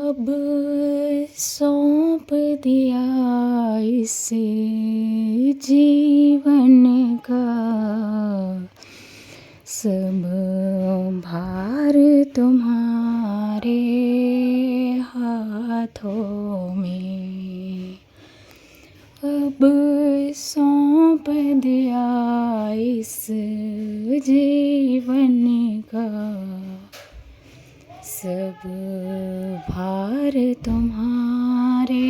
अब सौंप दिया इस जीवन का सब भार तुम्हारे हाथों में। अब सौंप दिया इस जीवन का सब भार तुम्हारे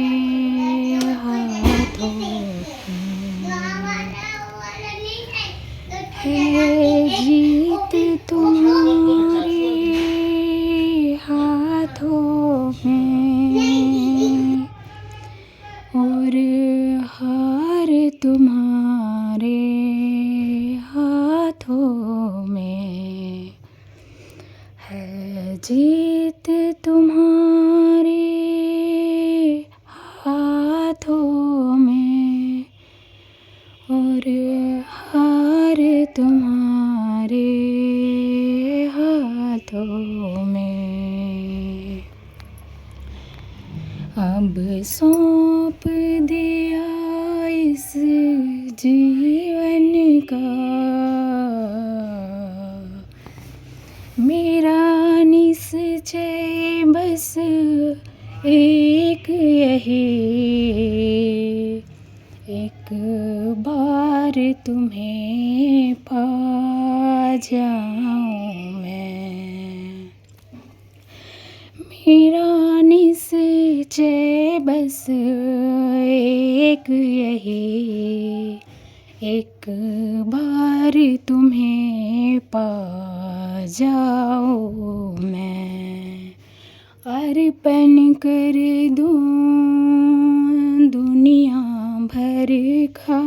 हाथों में। है जीत तुम्हारे हाथों में और हार तुम्हारे हाथों में। है जीत तुम्हारे हाथों में और हार तुम्हारे हाथों में। अब सौंप दिया इस जीवन का मेरा निश्चय बस एक यही, एक बार तुम्हें पा जाऊं मैं। मेरा निश्चय बस एक यही, एक बार तुम्हें पा जाऊं मैं। अर्पण कर दूं दुनिया भर का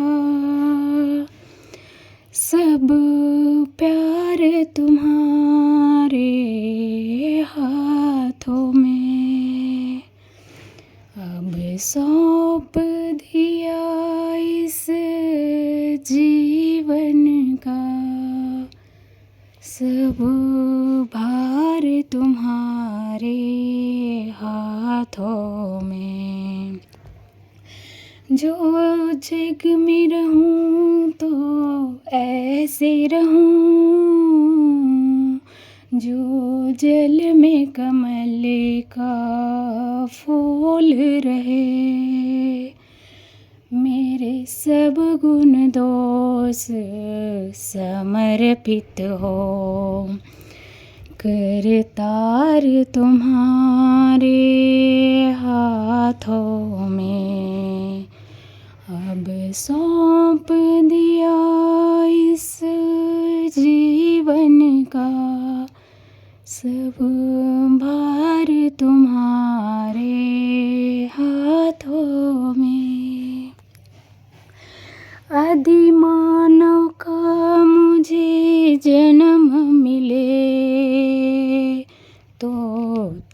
सब प्यार तुम्हारे हाथों में। अब सौंप दिया इस जीवन का सब भार तुम्हारे हाथों में। जो जग में रहूं तो ऐसे रहूं जो जल में कमल का फूल रहे। मेरे सब गुण दोष समर्पित हो करतार तुम्हारे हाथों में। अब सौंप दिया इस जीवन का सब भार तुम्हारे हाथों में। आदि मानव का मुझे जन्म मिले तो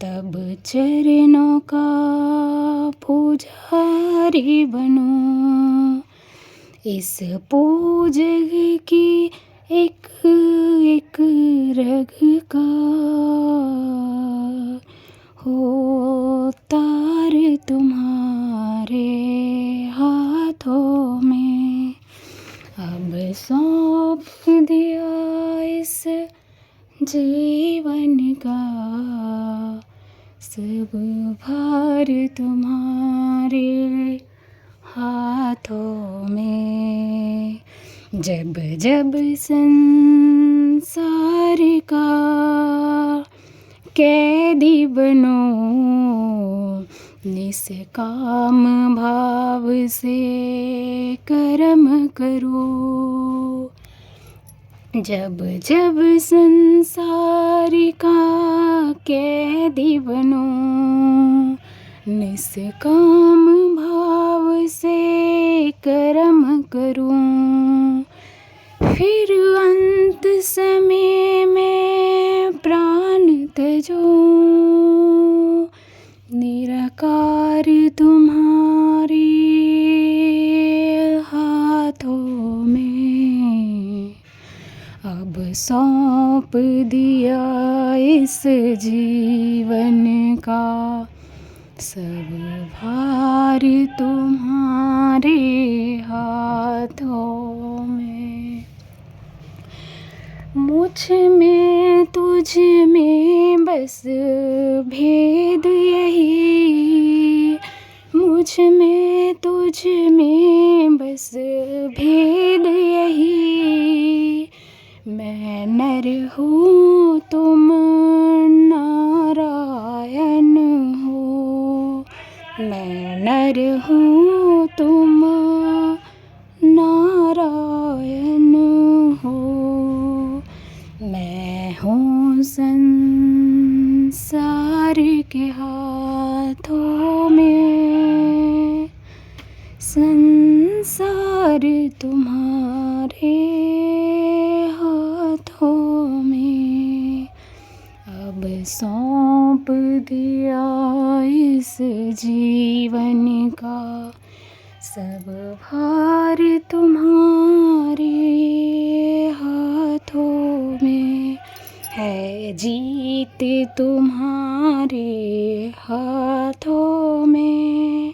तब चरणों का पुजारी बनूं। इस पूजक की एक एक रग का हो तार तुम्हारे हाथों में। अब सौंप दिया इस जीवन का सब भार तुम्हारे हाथों में। जब जब संसार का कैदी बनो निष्काम भाव से कर्म करो। जब जब संसार का कैदी बनो निष्काम भाव से कर्म करूं। फिर अंत समय में प्राण तजूं निराकार तुम्हारे हाथों में। अब सौंप दिया इस जीवन का सब भार तुम्हारे हाथों में। मुझ में तुझ में बस भेद यही, मुझ में तुझ में बस भेद यही। मैं नर हूँ तुम नारायण हो, मैं नर हूँ तुम नारायण हो। मैं हूँ संसार के हाथों में, संसार तुम्हारे हाथों में। अब सौंप दिया इस जीवन का सब भार तुम्हारे हाथों में। है जीत तुम्हारे हाथों में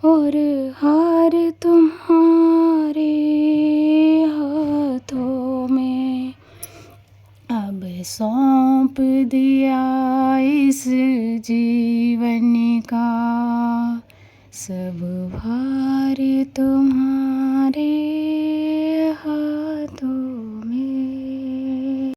और हार तुम्हारे हाथों में। अब सौंप दिया इस जीवन का सब भार तुम्हारे